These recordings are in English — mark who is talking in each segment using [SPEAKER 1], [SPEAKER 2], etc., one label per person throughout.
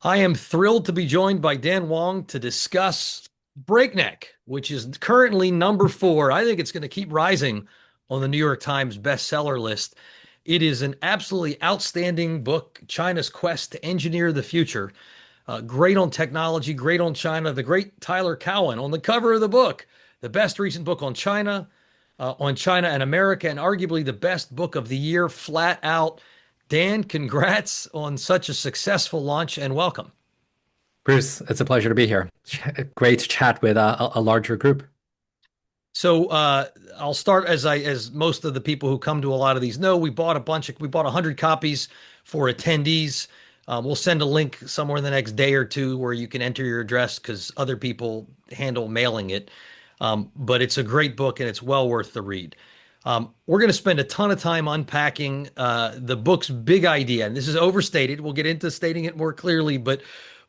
[SPEAKER 1] I am thrilled to be joined by Dan Wong to discuss Breakneck, which is currently number four. I think it's going to keep rising on the New York Times bestseller list. It is an absolutely outstanding book, China's Quest to Engineer the Future. Great on technology, great on China. The great Tyler Cowen on the cover of the book, the best recent book on China and America, and arguably the best book of the year, flat out. Dan, congrats on such a successful launch and welcome.
[SPEAKER 2] Bruce, it's a pleasure to be here. Great to chat with a larger group.
[SPEAKER 1] So I'll start as most of the people who come to a lot of these know. We bought 100 copies for attendees. We'll send a link somewhere in the next day or two where you can enter your address because other people handle mailing it. But it's a great book and it's well worth the read. We're going to spend a ton of time unpacking the book's big idea, and this is overstated. We'll get into stating it more clearly, but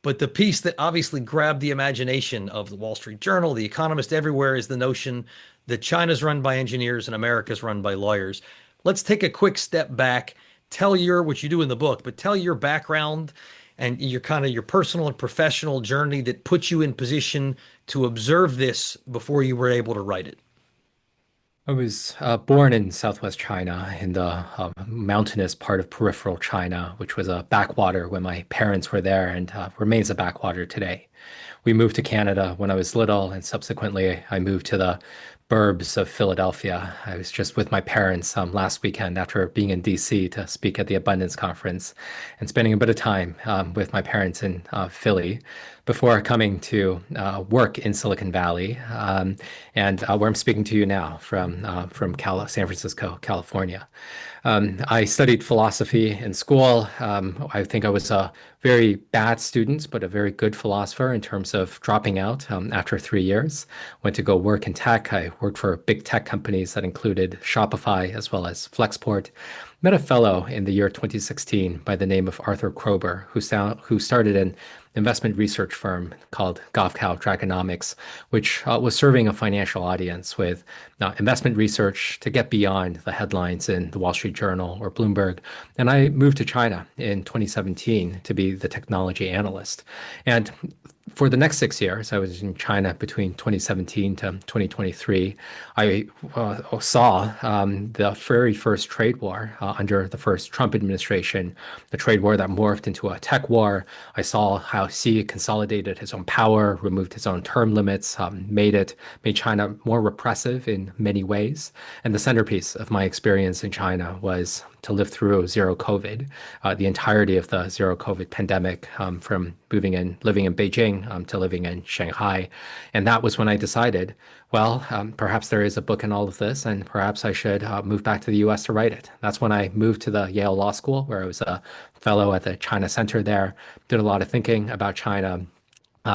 [SPEAKER 1] the piece that obviously grabbed the imagination of the Wall Street Journal, The Economist, everywhere is the notion that China's run by engineers and America's run by lawyers. Let's take a quick step back, tell what you do in the book, but tell your background and your kind of your personal and professional journey that puts you in position to observe this before you were able to write it.
[SPEAKER 2] I was born in southwest China in the mountainous part of peripheral China, which was a backwater when my parents were there and remains a backwater today. We moved to Canada when I was little, and subsequently I moved to the burbs of Philadelphia. I was just with my parents last weekend after being in DC to speak at the Abundance Conference and spending a bit of time with my parents in Philly before coming to work in Silicon Valley, and where I'm speaking to you now from San Francisco, California. I studied philosophy in school. I think I was a very bad student, but a very good philosopher in terms of dropping out after 3 years. Went to go work in tech. I worked for big tech companies that included Shopify as well as Flexport. Met a fellow in the year 2016 by the name of Arthur Krober, who started an investment research firm called Gavkow Dragonomics, which was serving a financial audience with investment research to get beyond the headlines in the Wall Street Journal or Bloomberg. And I moved to China in 2017 to be the technology analyst. And for the next 6 years, I was in China between 2017 to 2023. I saw the very first trade war under the first Trump administration, the trade war that morphed into a tech war. I saw how Xi consolidated his own power, removed his own term limits, made China more repressive in many ways. And the centerpiece of my experience in China was to live through zero COVID, the entirety of the zero COVID pandemic, from living in Beijing to living in Shanghai. And that was when I decided, well, perhaps there is a book in all of this, and perhaps I should move back to the US to write it. That's when I moved to the Yale Law School, where I was a fellow at the China Center there, did a lot of thinking about China.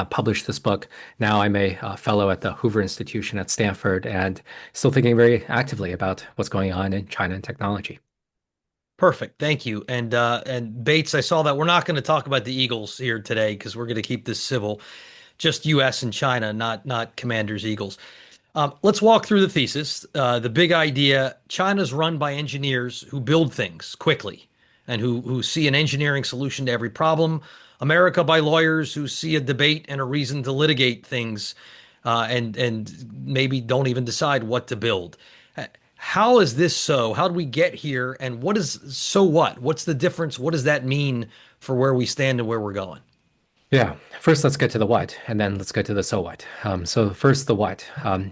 [SPEAKER 2] Published this book. Now I'm a fellow at the Hoover Institution at Stanford and still thinking very actively about what's going on in China and technology.
[SPEAKER 1] Perfect. Thank you. And Bates, I saw that we're not going to talk about the Eagles here today because we're going to keep this civil, just US and China, not Commanders Eagles. Let's walk through the thesis. The big idea, China's run by engineers who build things quickly and who see an engineering solution to every problem. America by lawyers who see a debate and a reason to litigate things and maybe don't even decide what to build. How is this so? How do we get here? And what is so what? What's the difference? What does that mean for where we stand and where we're going?
[SPEAKER 2] Yeah, first let's get to the what, and then let's get to the so what. So first, the what.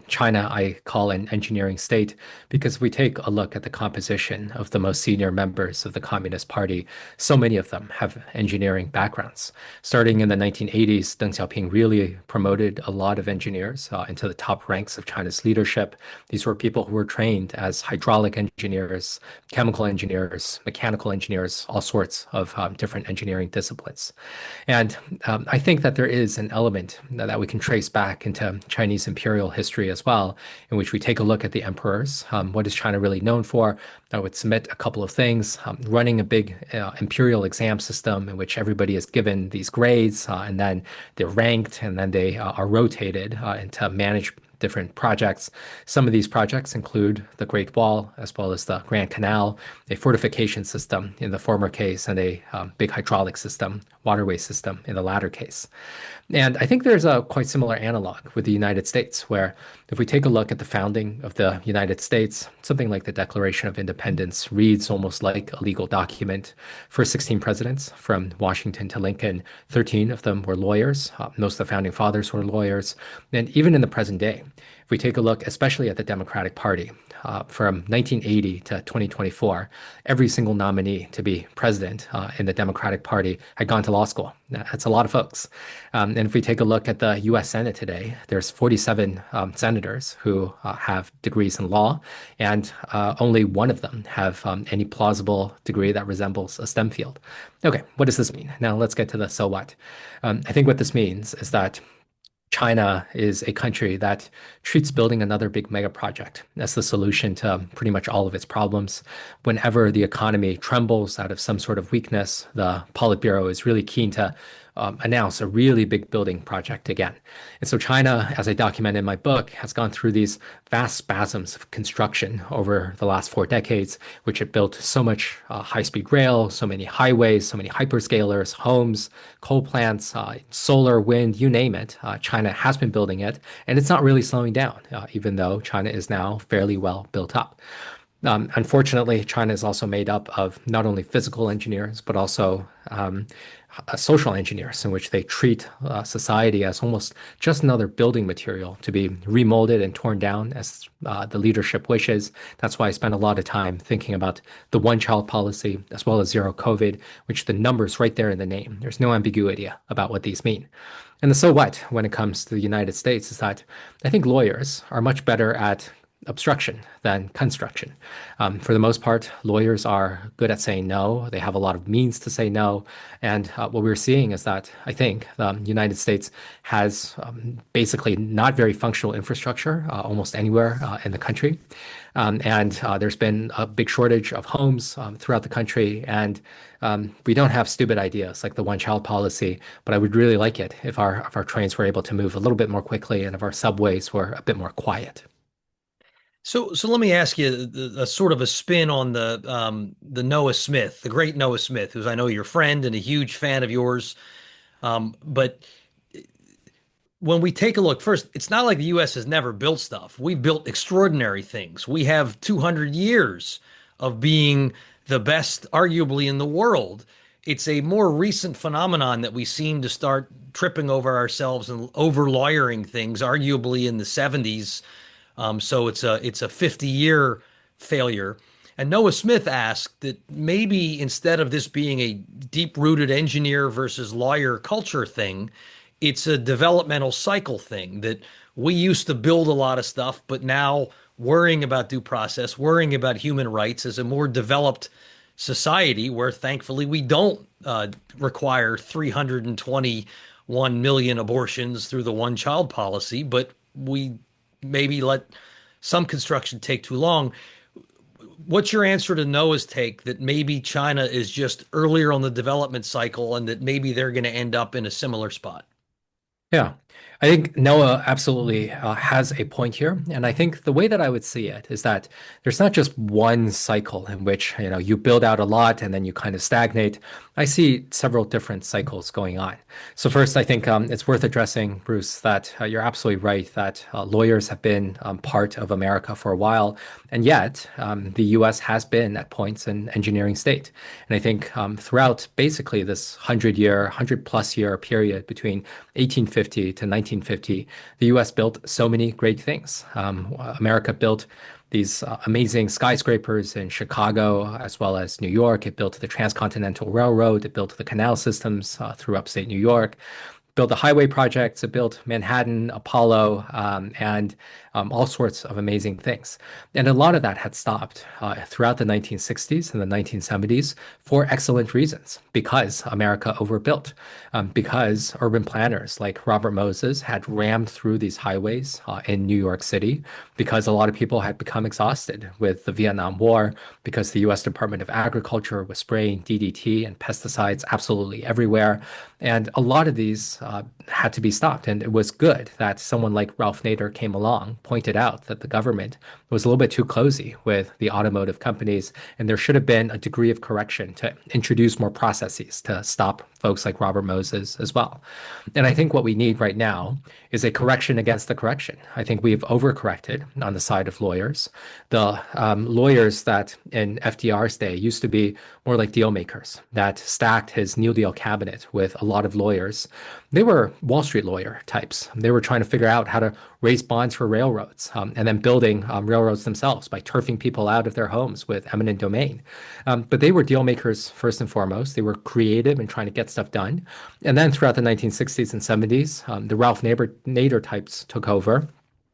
[SPEAKER 2] China, I call an engineering state because if we take a look at the composition of the most senior members of the Communist Party, so many of them have engineering backgrounds. Starting in the 1980s, Deng Xiaoping really promoted a lot of engineers into the top ranks of China's leadership. These were people who were trained as hydraulic engineers, chemical engineers, mechanical engineers, all sorts of different engineering disciplines. And I think that there is an element that we can trace back into Chinese imperial history as well, in which we take a look at the emperors. What is China really known for? I would submit a couple of things. Running a big imperial exam system in which everybody is given these grades, and then they're ranked, and then they are rotated into manage different projects. Some of these projects include the Great Wall, as well as the Grand Canal, a fortification system in the former case, and a big hydraulic system, waterway system in the latter case. And I think there's a quite similar analog with the United States, where if we take a look at the founding of the United States, something like the Declaration of Independence reads almost like a legal document. First 16 presidents, from Washington to Lincoln, 13 of them were lawyers. Most of the founding fathers were lawyers. And even in the present day, if we take a look, especially at the Democratic Party, from 1980 to 2024, every single nominee to be president in the Democratic Party had gone to law school. That's a lot of folks. And if we take a look at the US Senate today, there's 47 senators who have degrees in law, and only one of them have any plausible degree that resembles a STEM field. Okay, what does this mean? Now let's get to the so what. I think what this means is that China is a country that treats building another big mega project as the solution to pretty much all of its problems. Whenever the economy trembles out of some sort of weakness, the Politburo is really keen to announce a really big building project again. And so China, as I document in my book, has gone through these vast spasms of construction over the last 4 decades, which it built so much high-speed rail, so many highways, so many hyperscalers, homes, coal plants, solar, wind, you name it. China has been building it, and it's not really slowing down, even though China is now fairly well built up. Unfortunately, China is also made up of not only physical engineers, but also social engineers, in which they treat society as almost just another building material to be remolded and torn down as the leadership wishes. That's why I spend a lot of time thinking about the one-child policy as well as zero COVID, which the numbers right there in the name. There's no ambiguity about what these mean. And the so what when it comes to the United States is that I think lawyers are much better at obstruction than construction. For the most part, lawyers are good at saying no. They have a lot of means to say no. And what we're seeing is that I think the United States has basically not very functional infrastructure almost anywhere in the country. And there's been a big shortage of homes throughout the country. And we don't have stupid ideas like the one-child policy, but I would really like it if our trains were able to move a little bit more quickly and if our subways were a bit more quiet.
[SPEAKER 1] So let me ask you a sort of a spin on the Noah Smith, the great Noah Smith, who's I know your friend and a huge fan of yours. But when we take a look, first, it's not like the U.S. has never built stuff. We've built extraordinary things. We have 200 years of being the best, arguably, in the world. It's a more recent phenomenon that we seem to start tripping over ourselves and over lawyering things, arguably in the 70s. So it's a 50-year failure. And Noah Smith asked that maybe instead of this being a deep-rooted engineer versus lawyer culture thing, it's a developmental cycle thing that we used to build a lot of stuff, but now worrying about due process, worrying about human rights as a more developed society where thankfully we don't require 321 million abortions through the one-child policy, but we maybe let some construction take too long. What's your answer to Noah's take that maybe China is just earlier on the development cycle and that maybe they're going to end up in a similar spot?
[SPEAKER 2] Yeah, I think Noah absolutely has a point here, and I think the way that I would see it is that there's not just one cycle in which you build out a lot and then you kind of stagnate. I see several different cycles going on. So first, I think it's worth addressing, Bruce, that you're absolutely right that lawyers have been part of America for a while, and yet the U.S. has been at points an engineering state. And I think throughout basically this 100+ year period between 1850 to 1950, the U.S. built so many great things. America built these amazing skyscrapers in Chicago as well as New York. It built the Transcontinental Railroad. It built the canal systems through upstate New York. Built the highway projects. It built Manhattan, Apollo, and all sorts of amazing things. And a lot of that had stopped throughout the 1960s and the 1970s for excellent reasons, because America overbuilt, because urban planners like Robert Moses had rammed through these highways in New York City, because a lot of people had become exhausted with the Vietnam War, because the US Department of Agriculture was spraying DDT and pesticides absolutely everywhere. And a lot of these had to be stopped. And it was good that someone like Ralph Nader came along, pointed out that the government was a little bit too cozy with the automotive companies, and there should have been a degree of correction to introduce more processes to stop folks like Robert Moses as well. And I think what we need right now is a correction against the correction. I think we've overcorrected on the side of lawyers. The lawyers that in FDR's day used to be more like deal makers that stacked his New Deal cabinet with a lot of lawyers. They were Wall Street lawyer types. They were trying to figure out how to raise bonds for railroads and then building railroads themselves by turfing people out of their homes with eminent domain. But they were deal makers first and foremost. They were creative and trying to get stuff done. And then throughout the 1960s and 70s, the Ralph Nader types took over,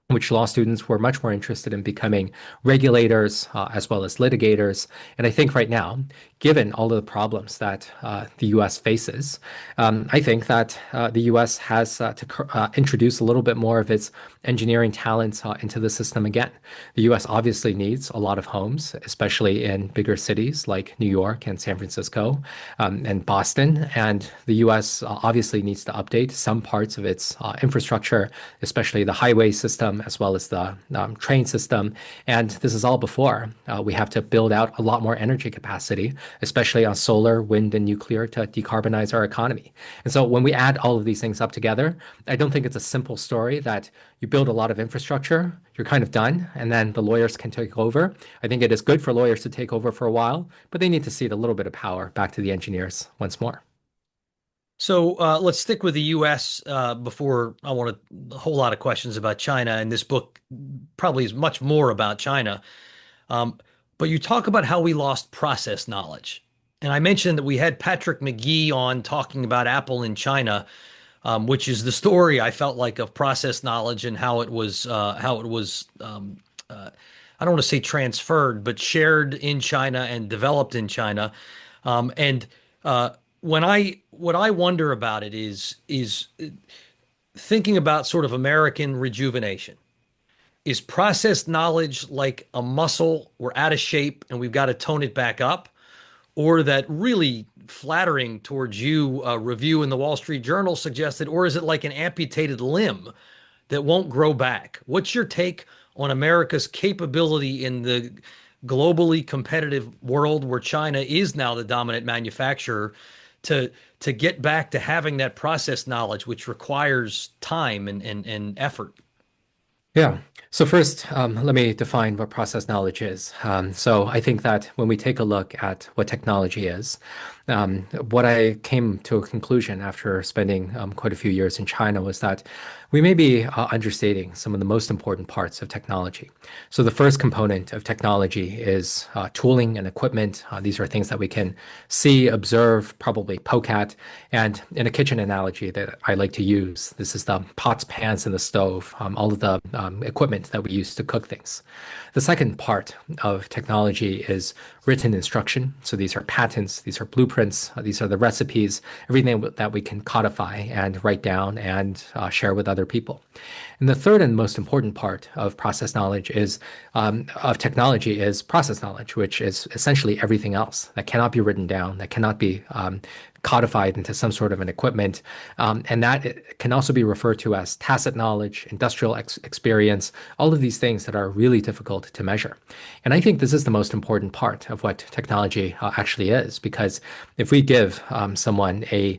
[SPEAKER 2] which law students were much more interested in becoming regulators as well as litigators. And I think right now, given all of the problems that the US faces, I think that the US has to introduce a little bit more of its engineering talents into the system again. The US obviously needs a lot of homes, especially in bigger cities like New York and San Francisco and Boston. And the US obviously needs to update some parts of its infrastructure, especially the highway system as well as the train system. And this is all before we have to build out a lot more energy capacity, especially on solar, wind, and nuclear to decarbonize our economy. And so when we add all of these things up together, I don't think it's a simple story that you build a lot of infrastructure, you're kind of done, and then the lawyers can take over. I think it is good for lawyers to take over for a while, but they need to cede a little bit of power back to the engineers once more.
[SPEAKER 1] So let's stick with the U.S. Before I want a whole lot of questions about China, and this book probably is much more about China. Um, but you talk about how we lost process knowledge. And I mentioned that we had Patrick McGee on talking about Apple in China, which is the story I felt like of process knowledge and how it was I don't want to say transferred, but shared in China and developed in China. And when I what I wonder about it is thinking about sort of American rejuvenation. Is process knowledge like a muscle? We're out of shape and we've got to tone it back up, or that really flattering towards you review in the Wall Street Journal suggested, or is it like an amputated limb that won't grow back? What's your take on America's capability in the globally competitive world where China is now the dominant manufacturer to to get back to having that process knowledge, which requires time and effort?
[SPEAKER 2] Yeah. So first, let me define what process knowledge is. So I think that when we take a look at what technology is, what I came to a conclusion after spending quite a few years in China was that we may be understating some of the most important parts of technology. So the first component of technology is tooling and equipment. These are things that we can see, observe, probably poke at. And in a kitchen analogy that I like to use, this is the pots, pans, and the stove, all of the equipment that we use to cook things. The second part of technology is written instruction. So these are patents, these are blueprints, these are the recipes, everything that we can codify and write down and share with other people. And the third and most important part of process knowledge is of technology is process knowledge, which is essentially everything else that cannot be written down, that cannot be codified into some sort of an equipment. And that can also be referred to as tacit knowledge, industrial experience, all of these things that are really difficult to measure. And I think this is the most important part of what technology actually is, because if we give someone a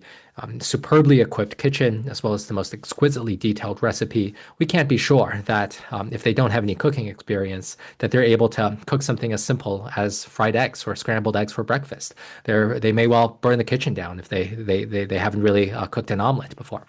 [SPEAKER 2] superbly equipped kitchen, as well as the most exquisitely detailed recipe, we can't be sure that if they don't have any cooking experience, that they're able to cook something as simple as fried eggs or scrambled eggs for breakfast. They may well burn the kitchen down if they haven't really cooked an omelet before.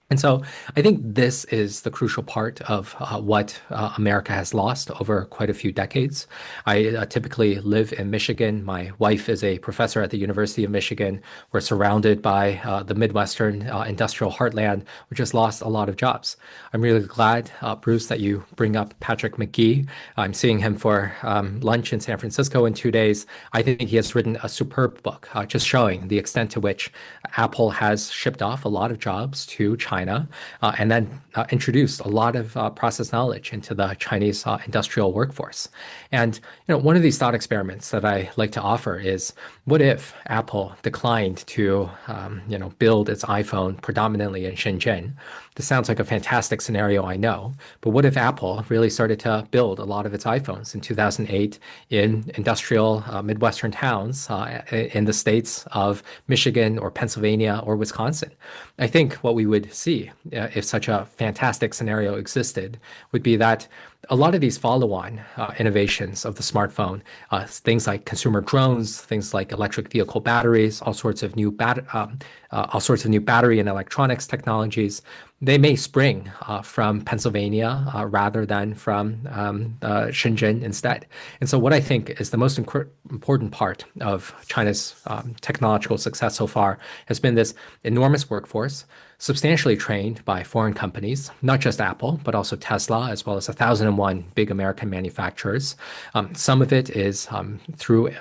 [SPEAKER 2] And so I think this is the crucial part of what America has lost over quite a few decades. I typically live in Michigan. My wife is a professor at the University of Michigan. We're surrounded by the Midwestern industrial heartland, which has lost a lot of jobs. I'm really glad, Bruce, that you bring up Patrick McGee. I'm seeing him for lunch in San Francisco in 2 days. I think he has written a superb book just showing the extent to which Apple has shipped off a lot of jobs to China China, and then introduced a lot of process knowledge into the Chinese industrial workforce. And one of these thought experiments that I like to offer is, what if Apple declined to, build its iPhone predominantly in Shenzhen? This sounds like a fantastic scenario, I know, but what if Apple really started to build a lot of its iPhones in 2008 in industrial Midwestern towns in the states of Michigan or Pennsylvania or Wisconsin? I think what we would see if such a fantastic scenario existed would be that a lot of these follow-on innovations of the smartphone, things like consumer drones, things like electric vehicle batteries, all sorts of new battery and electronics technologies, they may spring from Pennsylvania rather than from Shenzhen instead. And so, what I think is the most important part of China's technological success so far has been this enormous workforce, substantially trained by foreign companies, not just Apple, but also Tesla, as well as 1,001 big American manufacturers. Some of it is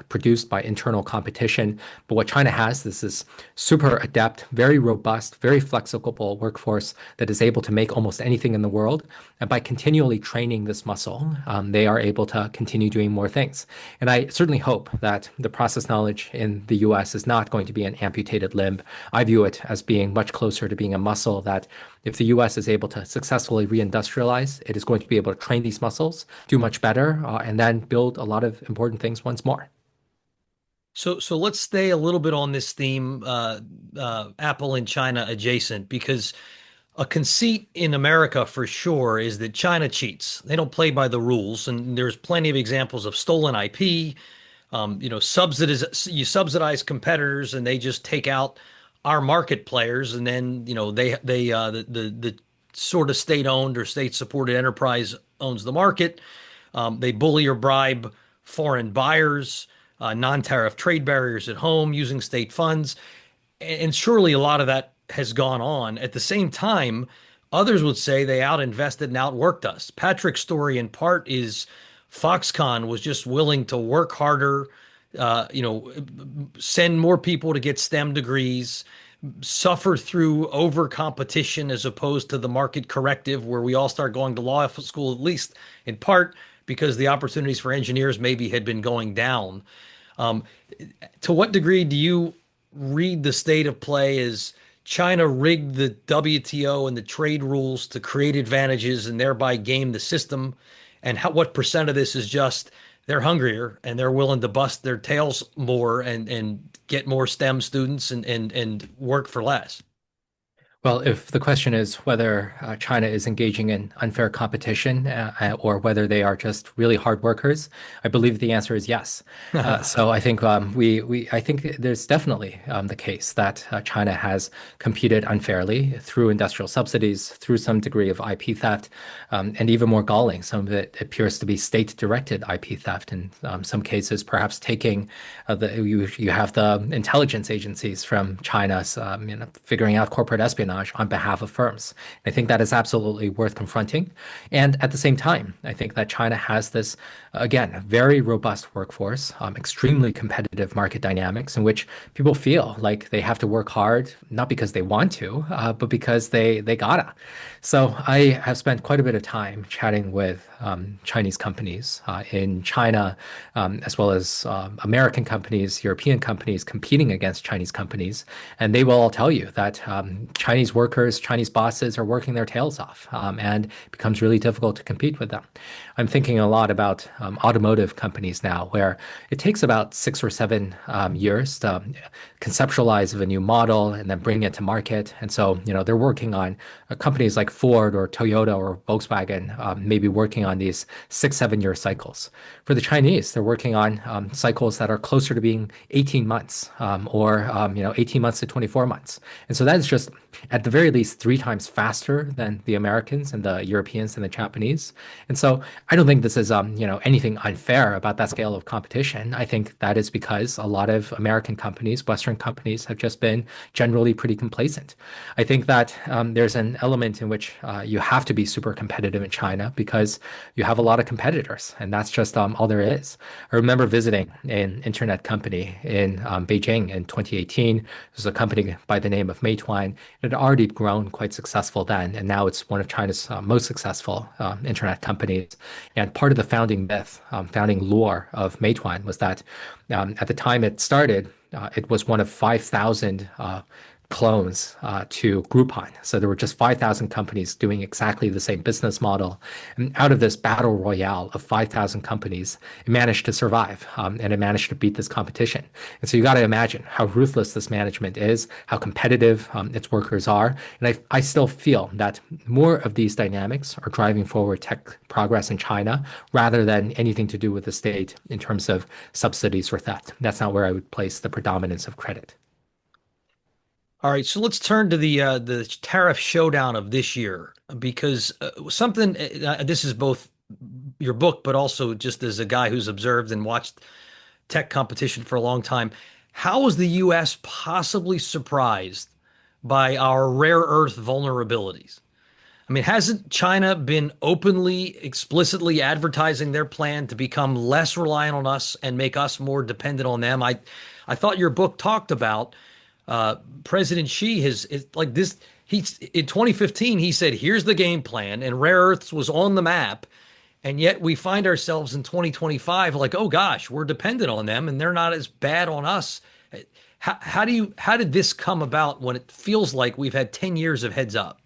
[SPEAKER 2] produced by internal competition. But what China has is this super adept, very robust, very flexible workforce that is able to make almost anything in the world. And by continually training this muscle, they are able to continue doing more things. And I certainly hope that the process knowledge in the US is not going to be an amputated limb. I view it as being much closer to being a muscle that if the US is able to successfully reindustrialize, it is going to be able to train these muscles, do much better, and then build a lot of important things once more.
[SPEAKER 1] So let's stay a little bit on this theme, Apple and China adjacent, because a conceit in America for sure is that China cheats. They don't play by the rules, and there's plenty of examples of stolen IP. You subsidize competitors, and they just take out our market players, and then the sort of state-owned or state-supported enterprise owns the market. They bully or bribe foreign buyers, non-tariff trade barriers at home using state funds. And surely a lot of that has gone on. At the same time, others would say they outinvested and outworked us. Patrick's story in part is Foxconn was just willing to work harder, send more people to get STEM degrees, suffer through over competition as opposed to the market corrective where we all start going to law school, at least in part because the opportunities for engineers maybe had been going down. Um, to what degree do you read the state of play as China rigged the WTO and the trade rules to create advantages and thereby game the system? And what percent of this is just they're hungrier and they're willing to bust their tails more and get more STEM students and work for less?
[SPEAKER 2] Well, if the question is whether China is engaging in unfair competition or whether they are just really hard workers, I believe the answer is yes. So I think I think there's definitely the case that China has competed unfairly through industrial subsidies, through some degree of IP theft, and even more galling, some of it appears to be state-directed IP theft. In some cases, perhaps taking you have the intelligence agencies from China, figuring out corporate espionage on behalf of firms. I think that is absolutely worth confronting. And at the same time, I think that China has this, again, very robust workforce, extremely competitive market dynamics in which people feel like they have to work hard, not because they want to, but because they gotta. So I have spent quite a bit of time chatting with Chinese companies in China, as well as American companies, European companies competing against Chinese companies. And they will all tell you that Chinese workers, Chinese bosses are working their tails off, and it becomes really difficult to compete with them. I'm thinking a lot about automotive companies now, where it takes about 6 or 7 years to conceptualize of a new model and then bring it to market. And so, they're working on companies like Ford or Toyota or Volkswagen, maybe working on these 6, 7 year cycles. For the Chinese, they're working on cycles that are closer to being 18 months, or 18 months to 24 months. And so that is just at the very least 3 times faster than the Americans and the Europeans and the Japanese. And so I don't think this is anything unfair about that scale of competition. I think that is because a lot of American companies, Western companies, have just been generally pretty complacent. I think that there's an element in which you have to be super competitive in China because you have a lot of competitors, and that's just all there is. I remember visiting an internet company in Beijing in 2018. It was a company by the name of Meituan. It already grown quite successful then, and now it's one of China's most successful internet companies. And part of the founding myth, founding lore of Meituan was that at the time it started, it was one of 5,000 clones to Groupon. So there were just 5,000 companies doing exactly the same business model. And out of this battle royale of 5,000 companies, it managed to survive and it managed to beat this competition. And so you got to imagine how ruthless this management is, how competitive its workers are. And I still feel that more of these dynamics are driving forward tech progress in China rather than anything to do with the state in terms of subsidies or theft. That's not where I would place the predominance of credit.
[SPEAKER 1] All right, so let's turn to the tariff showdown of this year because something this is both your book, but also just as a guy who's observed and watched tech competition for a long time. How was the U.S. possibly surprised by our rare earth vulnerabilities? I mean, hasn't China been openly, explicitly advertising their plan to become less reliant on us and make us more dependent on them? I thought your book talked about President Xi has is like this. He's in 2015. He said, "Here's the game plan," and rare earths was on the map. And yet we find ourselves in 2025 like, oh gosh, we're dependent on them, and they're not as bad on us. How did this come about when it feels like we've had 10 years of heads up?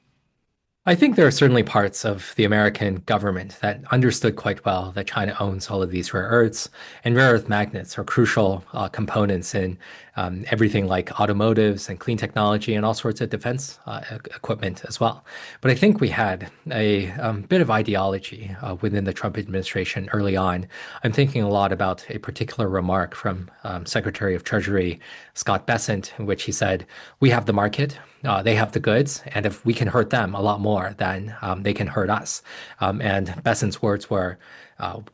[SPEAKER 2] I think there are certainly parts of the American government that understood quite well that China owns all of these rare earths, and rare earth magnets are crucial components in everything like automotives and clean technology and all sorts of defense equipment as well. But I think we had a bit of ideology within the Trump administration early on. I'm thinking a lot about a particular remark from Secretary of Treasury Scott Bessent, in which he said, "We have the market." They have the goods, and if we can hurt them a lot more than they can hurt us. And Besson's words were,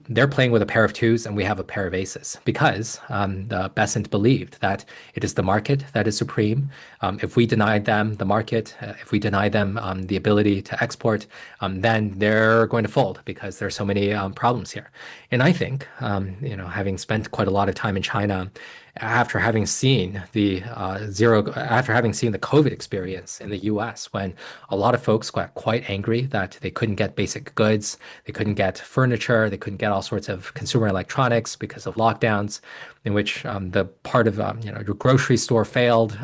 [SPEAKER 2] they're playing with a pair of twos and we have a pair of aces because the Besant believed that it is the market that is supreme. If we deny them the market, if we deny them the ability to export, then they're going to fold because there's so many problems here. And I think, having spent quite a lot of time in China, after having seen the COVID experience in the US, when a lot of folks got quite angry that they couldn't get basic goods, they couldn't get furniture, they couldn't get all sorts of consumer electronics because of lockdowns, in which the part of your grocery store failed,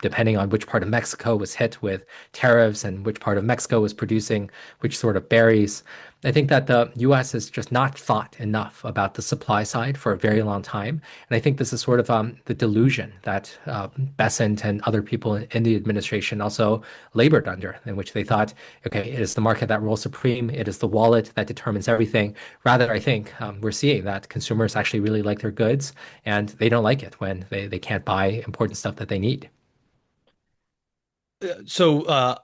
[SPEAKER 2] depending on which part of Mexico was hit with tariffs and which part of Mexico was producing which sort of berries. I think that the US has just not thought enough about the supply side for a very long time. And I think this is sort of the delusion that Bessent and other people in the administration also labored under, in which they thought, okay, it is the market that rules supreme, it is the wallet that determines everything. Rather, I think we're seeing that consumers actually really like their goods and they don't like it when they can't buy important stuff that they need.
[SPEAKER 1] So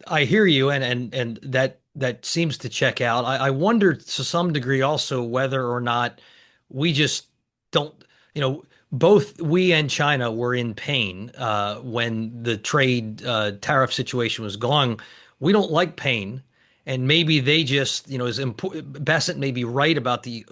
[SPEAKER 1] I hear you, and that seems to check out. I wonder to some degree also whether or not we just don't, both we and China were in pain when the trade tariff situation was going. We don't like pain, and maybe they just, as important. Bassett may be right about the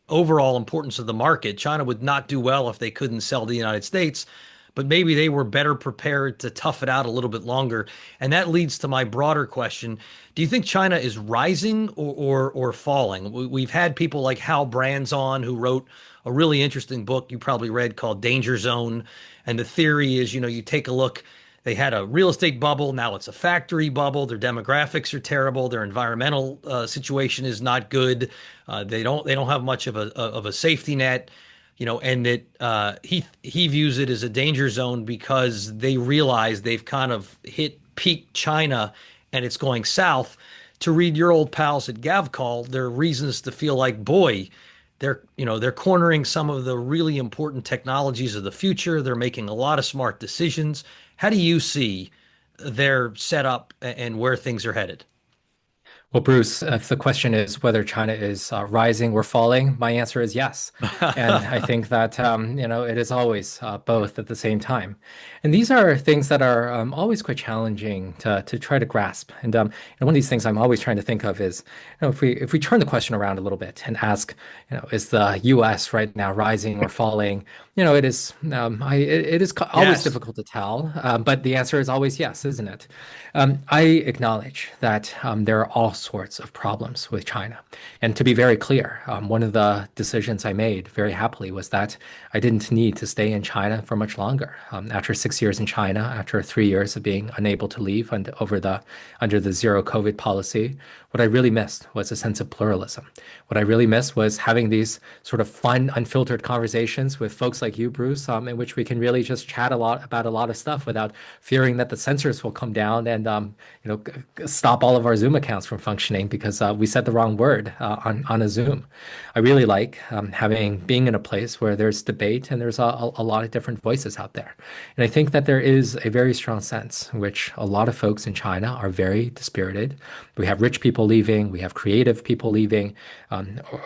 [SPEAKER 1] overall importance of the market. China would not do well if they couldn't sell to the United States, but maybe they were better prepared to tough it out a little bit longer. And that leads to my broader question. Do you think China is rising or falling? We've had people like Hal Brands on who wrote a really interesting book you probably read called Danger Zone. And the theory is, you take a look, they had a real estate bubble. Now it's a factory bubble. Their demographics are terrible. Their environmental situation is not good. They don't have much of a safety net, and that he views it as a danger zone because they realize they've kind of hit peak China and it's going south. To read your old pals at GavCall, there are reasons to feel like, boy, they're cornering some of the really important technologies of the future. They're making a lot of smart decisions. How do you see their setup and where things are headed?
[SPEAKER 2] Well, Bruce, if the question is whether China is rising or falling, my answer is yes. And I think that it is always both at the same time. And these are things that are always quite challenging to try to grasp. And one of these things I'm always trying to think of is, if we turn the question around a little bit and ask, is the U.S. right now rising or falling? It is always
[SPEAKER 1] Yes.
[SPEAKER 2] difficult to tell, but the answer is always yes, isn't it? I acknowledge that there are all sorts of problems with China. And to be very clear, one of the decisions I made very happily was that I didn't need to stay in China for much longer. After 6 years in China, after 3 years of being unable to leave under the zero COVID policy, what I really missed was a sense of pluralism. What I really missed was having these sort of fun, unfiltered conversations with folks like you, Bruce, in which we can really just chat a lot about a lot of stuff without fearing that the censors will come down and stop all of our Zoom accounts from functioning because we said the wrong word on a Zoom. I really like having being in a place where there's debate and there's a lot of different voices out there. And I think that there is a very strong sense in which a lot of folks in China are very dispirited. We have rich people leaving, we have creative people leaving.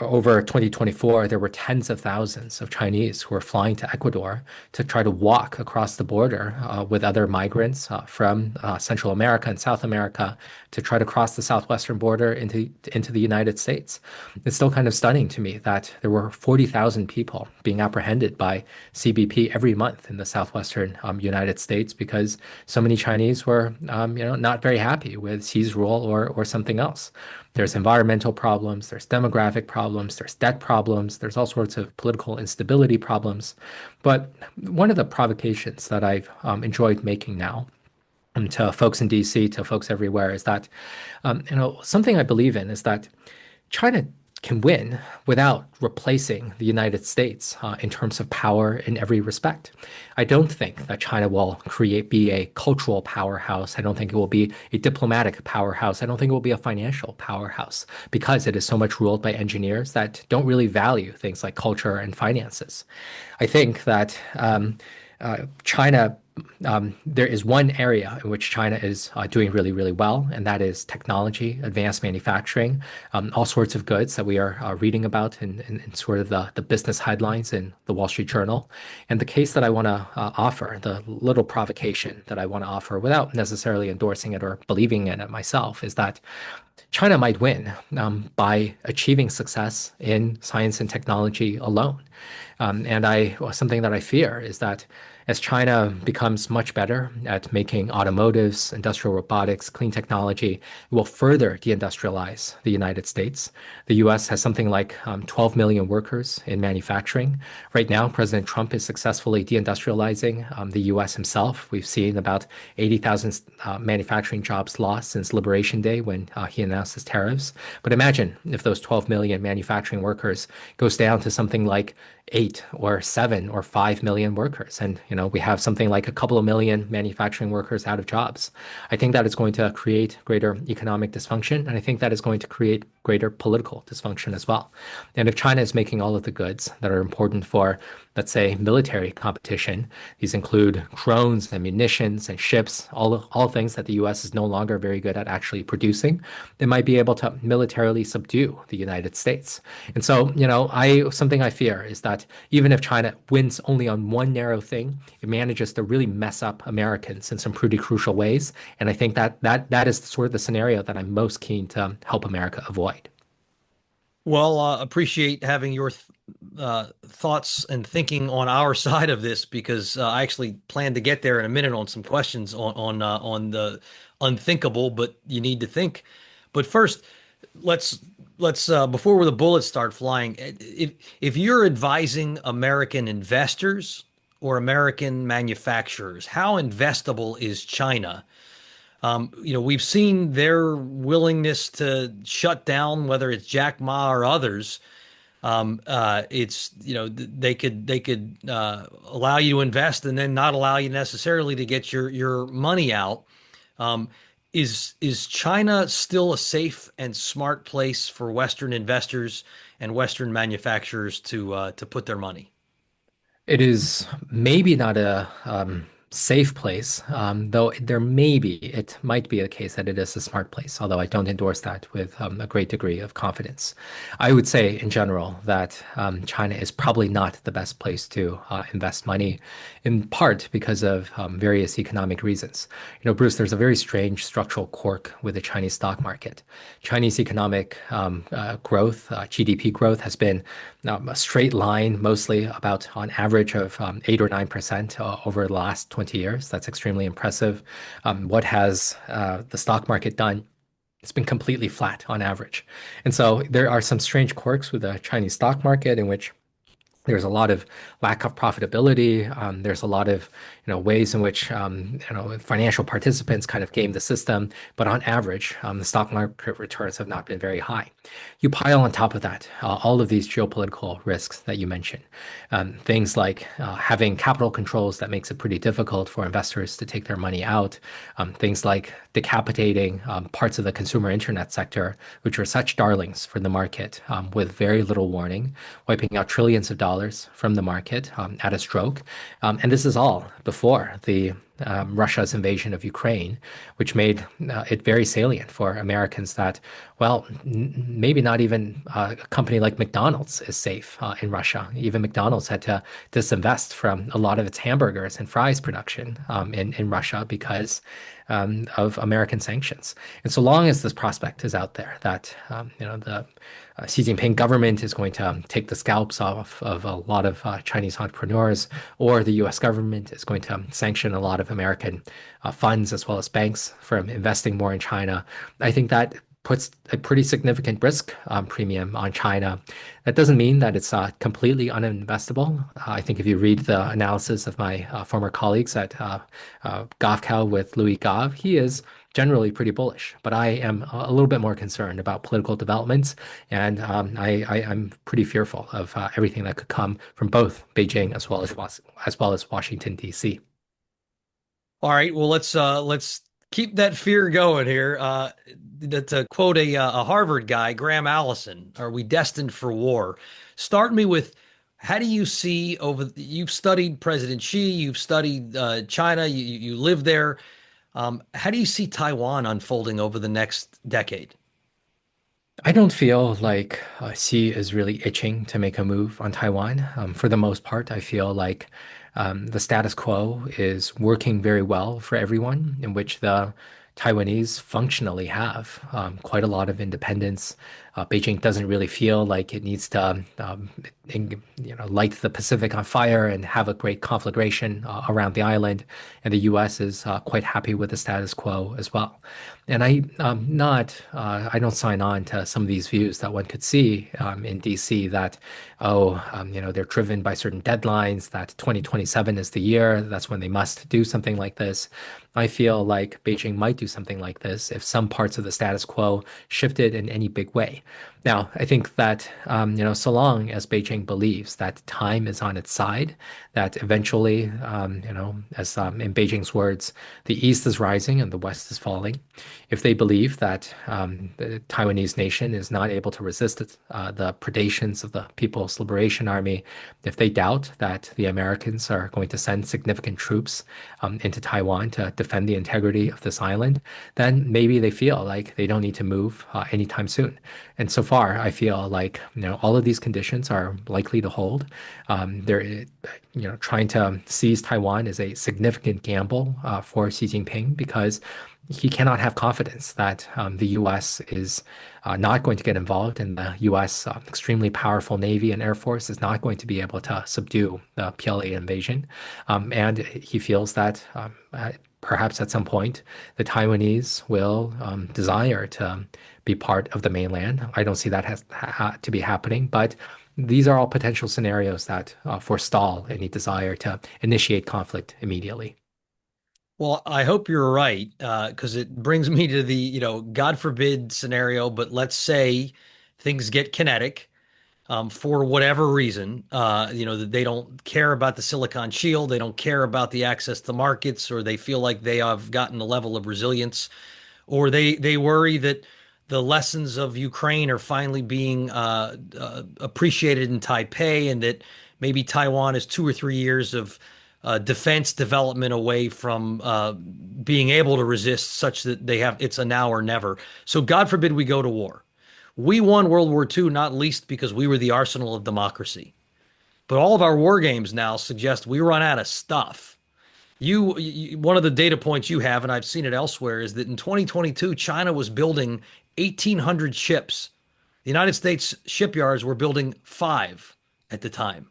[SPEAKER 2] Over 2024, there were tens of thousands of Chinese who were flying to Ecuador to try to walk across the border with other migrants from Central America and South America to try to cross the southwestern border into the United States. It's still kind of stunning to me that there were 40,000 people being apprehended by CBP every month in the southwestern United States because so many Chinese were, not very happy with Xi's rule or something else. There's environmental problems, there's demographic problems, there's debt problems, there's all sorts of political instability problems. But one of the provocations that I've enjoyed making now to folks in DC, to folks everywhere, is that, something I believe in is that China can win without replacing the United States in terms of power in every respect. I don't think that China will be a cultural powerhouse. I don't think it will be a diplomatic powerhouse. I don't think it will be a financial powerhouse because it is so much ruled by engineers that don't really value things like culture and finances. I think that China, there is one area in which China is doing really, really well, and that is technology, advanced manufacturing, all sorts of goods that we are reading about in sort of the business headlines in the Wall Street Journal. And the case that I want to offer, the little provocation that I want to offer without necessarily endorsing it or believing in it myself, is that China might win by achieving success in science and technology alone. Something that I fear is that as China becomes much better at making automotives, industrial robotics, clean technology, it will further deindustrialize the United States. The US has something like 12 million workers in manufacturing. Right now, President Trump is successfully deindustrializing the US himself. We've seen about 80,000 manufacturing jobs lost since Liberation Day when he announced his tariffs. But imagine if those 12 million manufacturing workers goes down to something like 8 or 7 or 5 million workers. And, we have something like a couple of million manufacturing workers out of jobs. I think that is going to create greater economic dysfunction. And I think that is going to create greater political dysfunction as well. And if China is making all of the goods that are important for, let's say, military competition, these include drones and munitions and ships, all things that the US is no longer very good at actually producing, they might be able to militarily subdue the United States. And so, something I fear is that even if China wins only on one narrow thing, it manages to really mess up Americans in some pretty crucial ways. And I think that is sort of the scenario that I'm most keen to help America avoid.
[SPEAKER 1] Well, appreciate having your thoughts and thinking on our side of this because I actually plan to get there in a minute on some questions on the unthinkable, but you need to think. But first, let's before the bullets start flying, if you're advising American investors or American manufacturers, how investable is China? We've seen their willingness to shut down, whether it's Jack Ma or others. They could allow you to invest and then not allow you necessarily to get your money out. Um, is China still a safe and smart place for Western investors and Western manufacturers to put their money?
[SPEAKER 2] It is maybe not a safe place, though it might be a case that it is a smart place, although I don't endorse that with a great degree of confidence. I would say in general that China is probably not the best place to invest money, in part because of various economic reasons. Bruce, there's a very strange structural quirk with the Chinese stock market. Chinese economic growth, GDP growth, has been a straight line, mostly about on average of 8 or 9% over the last 20 years. That's extremely impressive. What has the stock market done? It's been completely flat on average. And so there are some strange quirks with the Chinese stock market in which there's a lot of lack of profitability. There's a lot of, ways in which, financial participants kind of game the system. But on average, the stock market returns have not been very high. You pile on top of that all of these geopolitical risks that you mentioned, things like having capital controls that makes it pretty difficult for investors to take their money out, things like decapitating parts of the consumer internet sector, which are such darlings for the market, with very little warning, wiping out trillions of dollars from the market at a stroke. And this is all before the Russia's invasion of Ukraine, which made it very salient for Americans that, well, maybe not even a company like McDonald's is safe in Russia. Even McDonald's had to disinvest from a lot of its hamburgers and fries production in Russia because of American sanctions. And so long as this prospect is out there that the Xi Jinping government is going to take the scalps off of a lot of Chinese entrepreneurs, or the US government is going to sanction a lot of American funds as well as banks from investing more in China, I think that puts a pretty significant risk premium on China. That doesn't mean that it's completely uninvestable. I think if you read the analysis of my former colleagues at GovCal with Louis Gov, he is generally pretty bullish. But I am a little bit more concerned about political developments, and I'm pretty fearful of everything that could come from both Beijing as well as Washington, D.C.
[SPEAKER 1] All right, well let's keep that fear going here. To quote a Harvard guy, Graham Allison, "Are we destined for war?" Start me with how do you see you've studied President Xi, you've studied China, you live there. How do you see Taiwan unfolding over the next decade?
[SPEAKER 2] I don't feel like Xi is really itching to make a move on Taiwan. For the most part, I feel like the status quo is working very well for everyone, in which the Taiwanese functionally have quite a lot of independence. Beijing doesn't really feel like it needs to, light the Pacific on fire and have a great conflagration around the island. And the U.S. is quite happy with the status quo as well. And I don't sign on to some of these views that one could see in DC that, they're driven by certain deadlines, that 2027 is the year, that's when they must do something like this. I feel like Beijing might do something like this if some parts of the status quo shifted in any big way. Now, I think that, so long as Beijing believes that time is on its side, that eventually, as in Beijing's words, the East is rising and the West is falling. If they believe that the Taiwanese nation is not able to resist the predations of the People's Liberation Army, if they doubt that the Americans are going to send significant troops into Taiwan to defend the integrity of this island, then maybe they feel like they don't need to move anytime soon. And so far, I feel like all of these conditions are likely to hold. Trying to seize Taiwan is a significant gamble for Xi Jinping because he cannot have confidence that the U.S. is not going to get involved, and the U.S. Extremely powerful Navy and Air Force is not going to be able to subdue the PLA invasion. And he feels that perhaps at some point the Taiwanese will desire to be part of the mainland. I don't see that to be happening, but these are all potential scenarios that forestall any desire to initiate conflict immediately.
[SPEAKER 1] Well, I hope you're right, because it brings me to the, God forbid scenario, but let's say things get kinetic, for whatever reason, that they don't care about the Silicon Shield, they don't care about the access to markets, or they feel like they have gotten a level of resilience, or they worry that the lessons of Ukraine are finally being appreciated in Taipei, and that maybe Taiwan is 2 or 3 years of defense development away from being able to resist, such that they have it's a now or never. So God forbid we go to war. We won World War II not least because we were the arsenal of democracy. But all of our war games now suggest we run out of stuff. One of the data points you have, and I've seen it elsewhere, is that in 2022, China was building 1,800 ships. The United States shipyards were building five at the time.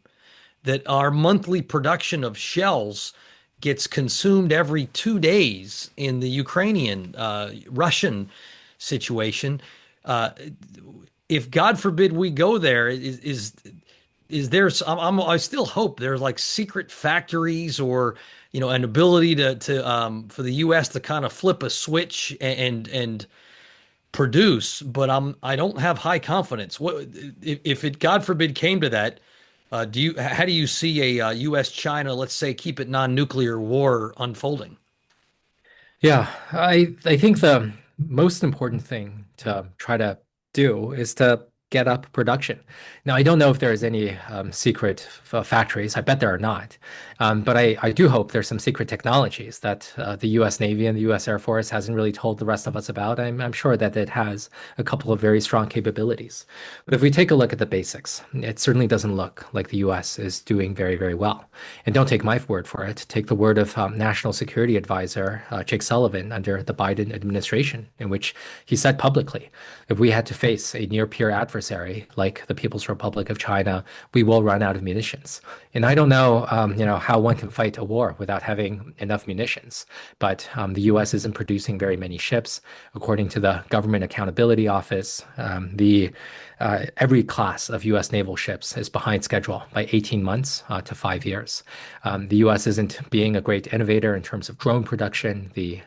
[SPEAKER 1] That our monthly production of shells gets consumed every 2 days in the Ukrainian, Russian situation. Uh, if God forbid we go there, is there I still hope there's like secret factories or an ability to for the US to kind of flip a switch and produce, but I don't have high confidence. What if it God forbid came to that? Do you how do you see a US China, let's say, keep it non-nuclear war unfolding?
[SPEAKER 2] Yeah, I think the most important thing to try to do is to get up production. Now, I don't know if there's any secret factories. I bet there are not. But I do hope there's some secret technologies that the U.S. Navy and the U.S. Air Force hasn't really told the rest of us about. I'm sure that it has a couple of very strong capabilities. But if we take a look at the basics, it certainly doesn't look like the U.S. is doing very, very well. And don't take my word for it. Take the word of National Security Advisor Jake Sullivan under the Biden administration, in which he said publicly, if we had to face a near peer adversary like the People's Republic of China, we will run out of munitions. And I don't know, how one can fight a war without having enough munitions. But the U.S. isn't producing very many ships, according to the Government Accountability Office. The every class of U.S. naval ships is behind schedule by 18 months to 5 years. The U.S. isn't being a great innovator in terms of drone production. The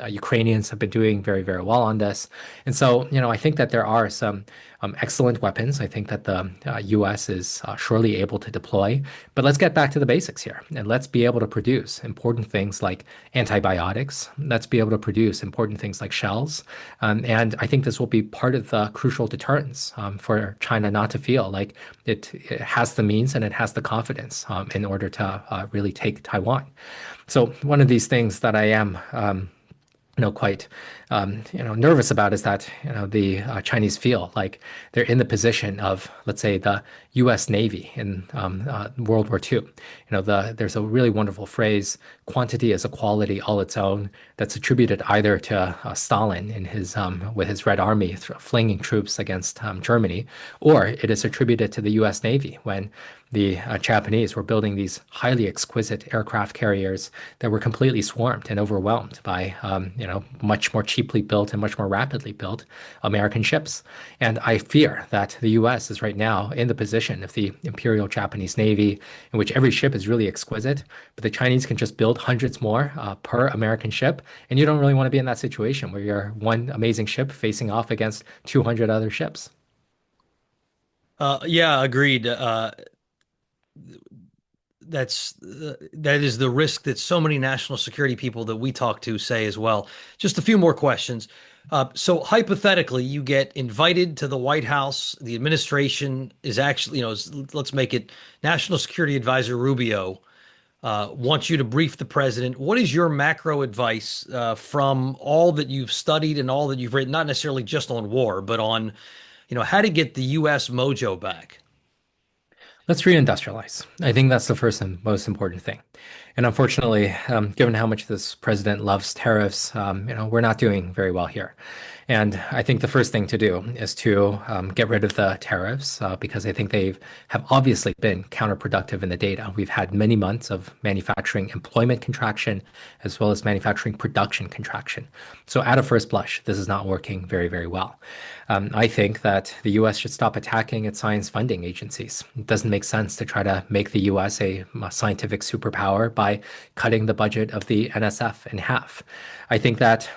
[SPEAKER 2] Ukrainians have been doing very, very well on this. And so, I think that there are some excellent weapons. I think that the U.S. is surely able to deploy. But let's get back to the basics here and let's be able to produce important things like antibiotics. Let's be able to produce important things like shells. And I think this will be part of the crucial deterrence for China not to feel like it has the means and it has the confidence in order to really take Taiwan. So one of these things that I am quite nervous about is that the Chinese feel like they're in the position of, let's say, the U.S. Navy in World War II. There's a really wonderful phrase, "Quantity is a quality all its own," that's attributed either to Stalin in his with his Red Army flinging troops against Germany, or it is attributed to the U.S. Navy when the Japanese were building these highly exquisite aircraft carriers that were completely swarmed and overwhelmed by, much more cheaply built and much more rapidly built American ships. And I fear that the U.S. is right now in the position of the Imperial Japanese Navy, in which every ship is really exquisite, but the Chinese can just build hundreds more per American ship. And you don't really want to be in that situation where you're one amazing ship facing off against 200 other ships.
[SPEAKER 1] Yeah, agreed. That is the risk that so many national security people that we talk to say as well. Just a few more questions. So hypothetically, you get invited to the White House. The administration is actually, let's make it National Security Advisor Rubio wants you to brief the president. What is your macro advice from all that you've studied and all that you've written, not necessarily just on war, but on, how to get the U.S. mojo back?
[SPEAKER 2] Let's reindustrialize. I think that's the first and most important thing. And unfortunately, given how much this president loves tariffs, we're not doing very well here. And I think the first thing to do is to get rid of the tariffs because I think they have obviously been counterproductive in the data. We've had many months of manufacturing employment contraction as well as manufacturing production contraction. So at a first blush, this is not working very, very well. I think that the U.S. should stop attacking its science funding agencies. It doesn't make sense to try to make the U.S. a scientific superpower by cutting the budget of the NSF in half. I think that,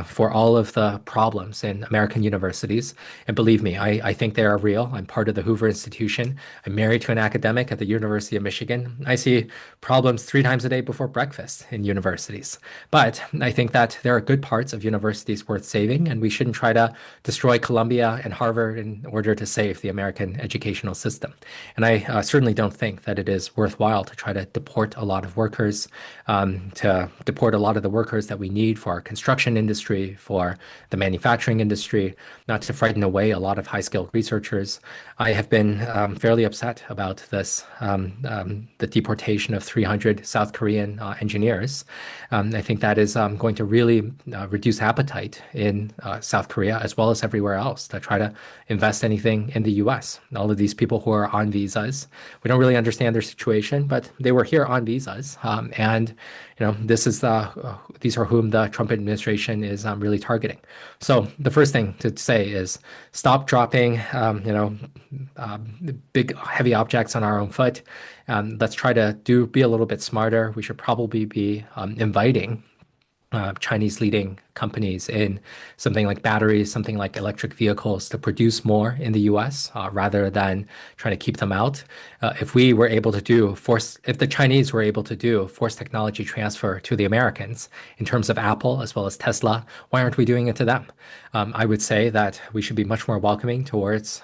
[SPEAKER 2] for all of the problems in American universities. And believe me, I think they are real. I'm part of the Hoover Institution. I'm married to an academic at the University of Michigan. I see problems 3 times a day before breakfast in universities. But I think that there are good parts of universities worth saving, and we shouldn't try to destroy Columbia and Harvard in order to save the American educational system. And I certainly don't think that it is worthwhile to try to deport a lot of workers, to deport a lot of the workers that we need for our construction industry, for the manufacturing industry, not to frighten away a lot of high-skilled researchers. I have been fairly upset about this, the deportation of 300 South Korean engineers. I think that is going to really reduce appetite in South Korea as well as everywhere else to try to invest anything in the US. All of these people who are on visas, we don't really understand their situation, but they were here on visas. And this is these are whom the Trump administration is really targeting. So the first thing to say is stop dropping, big heavy objects on our own foot. Let's try to be a little bit smarter. We should probably be inviting Chinese leading companies in something like batteries, something like electric vehicles to produce more in the US rather than trying to keep them out. If we were able to if the Chinese were able to do forced technology transfer to the Americans in terms of Apple as well as Tesla, why aren't we doing it to them? I would say that we should be much more welcoming towards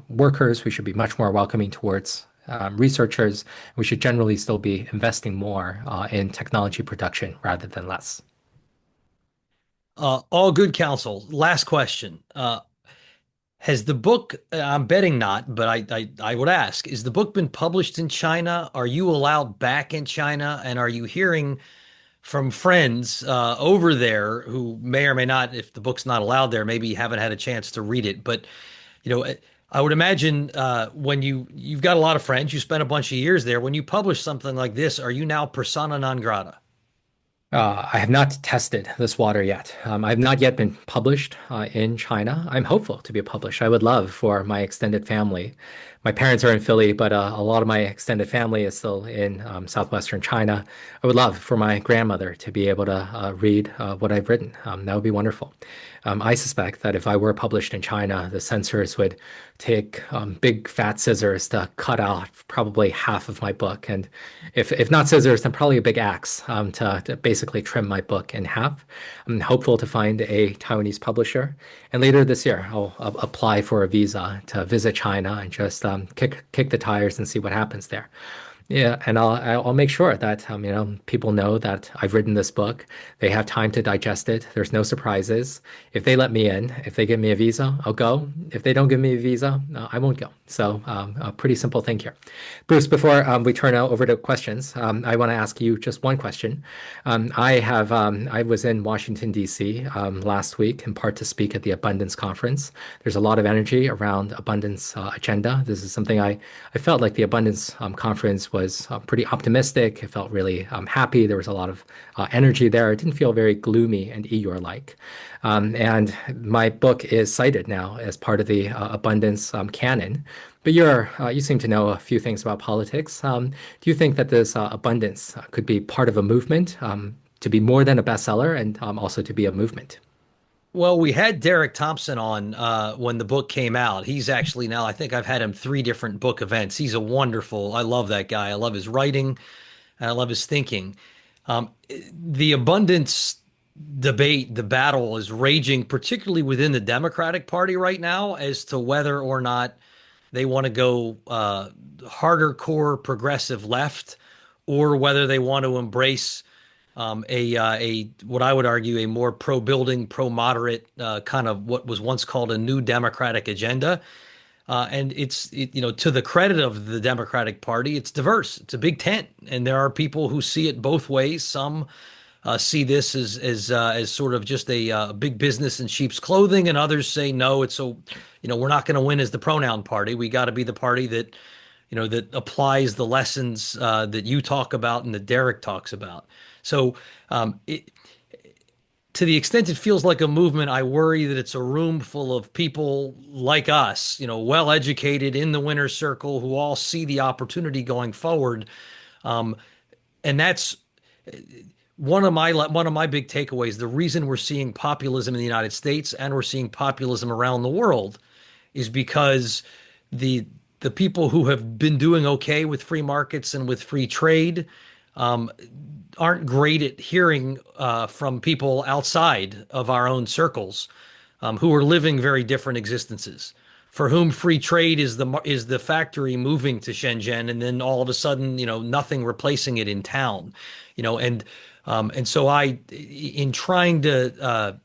[SPEAKER 2] workers. We should be much more welcoming towards researchers. We should generally still be investing more in technology production rather than less.
[SPEAKER 1] All good counsel. Last question. Has the book, I'm betting not, but I would ask, is the book been published in China? Are you allowed back in China? And are you hearing from friends over there who may or may not, if the book's not allowed there, maybe haven't had a chance to read it? But, you know, I would imagine when you've got a lot of friends, you spent a bunch of years there. When you publish something like this, are you now persona non grata?
[SPEAKER 2] I have not tested this water yet. I have not yet been published in China. I'm hopeful to be published. I would love for my extended family. My parents are in Philly, but a lot of my extended family is still in southwestern China. I would love for my grandmother to be able to read what I've written. That would be wonderful. I suspect that if I were published in China, the censors would take big fat scissors to cut off probably half of my book. And if not scissors, then probably a big axe to basically trim my book in half. I'm hopeful to find a Taiwanese publisher. And later this year, I'll apply for a visa to visit China and just kick the tires and see what happens there. Yeah, and I'll make sure that people know that I've written this book. They have time to digest it. There's no surprises. If they let me in, if they give me a visa, I'll go. If they don't give me a visa, I won't go. So a pretty simple thing here. Bruce, before we turn over to questions, I want to ask you just one question. I was in Washington, D.C. Last week in part to speak at the Abundance Conference. There's a lot of energy around abundance agenda. This is something I felt like the Abundance Conference was pretty optimistic. It felt really happy. There was a lot of energy there. It didn't feel very gloomy and Eeyore-like. And my book is cited now as part of the abundance canon. But you seem to know a few things about politics. Do you think that this abundance could be part of a movement to be more than a bestseller and also to be a movement?
[SPEAKER 1] Well, we had Derek Thompson on when the book came out. He's actually now, I think I've had him 3 different book events. He's a wonderful, I love that guy. I love his writing and I love his thinking. The abundance debate, the battle is raging, particularly within the Democratic Party right now, as to whether or not they want to go harder core progressive left or whether they want to embrace a what I would argue a more pro-building, pro-moderate kind of what was once called a new democratic agenda. And to the credit of the Democratic Party, it's diverse. It's a big tent, and there are people who see it both ways. Some see this as sort of just a big business in sheep's clothing, and others say no. It's so we're not going to win as the pronoun party. We got to be the party that that applies the lessons that you talk about and that Derek talks about. So, to the extent it feels like a movement, I worry that it's a room full of people like us, well educated in the winner's circle who all see the opportunity going forward. And that's one of my big takeaways, the reason we're seeing populism in the United States and we're seeing populism around the world is because the the people who have been doing okay with free markets and with free trade um, aren't great at hearing from people outside of our own circles who are living very different existences, for whom free trade is the factory moving to Shenzhen, and then all of a sudden, nothing replacing it in town, and so in trying to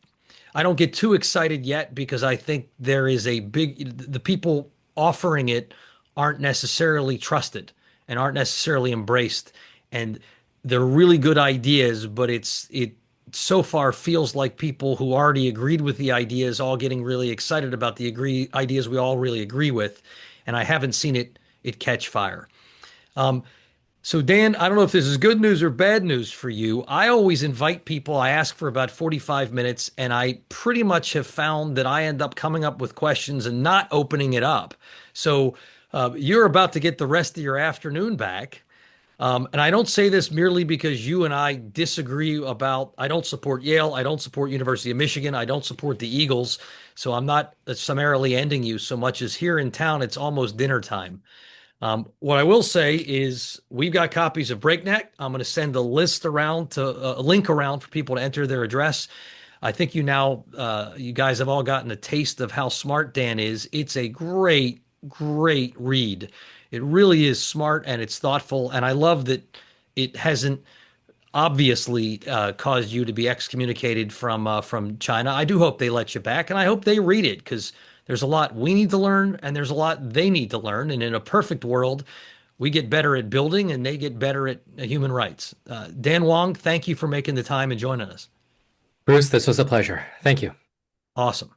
[SPEAKER 1] I don't get too excited yet because I think the people offering it aren't necessarily trusted and aren't necessarily embraced. And they're really good ideas, but it so far feels like people who already agreed with the ideas all getting really excited about the ideas we all really agree with. And I haven't seen it catch fire. So, Dan, I don't know if this is good news or bad news for you. I always invite people, I ask for about 45 minutes, and I pretty much have found that I end up coming up with questions and not opening it up. So, you're about to get the rest of your afternoon back. And I don't say this merely because you and I disagree I don't support Yale. I don't support University of Michigan. I don't support the Eagles. So I'm not summarily ending you so much as here in town, it's almost dinner time. What I will say is we've got copies of Breakneck. I'm going to send a link around for people to enter their address. I think you guys have all gotten a taste of how smart Dan is. It's a great, great read. It really is smart and it's thoughtful. And I love that it hasn't obviously caused you to be excommunicated from China. I do hope they let you back, and I hope they read it because there's a lot we need to learn, and there's a lot they need to learn. And in a perfect world, we get better at building, and they get better at human rights. Dan Wong, thank you for making the time and joining us.
[SPEAKER 2] Bruce, this was a pleasure. Thank you.
[SPEAKER 1] Awesome.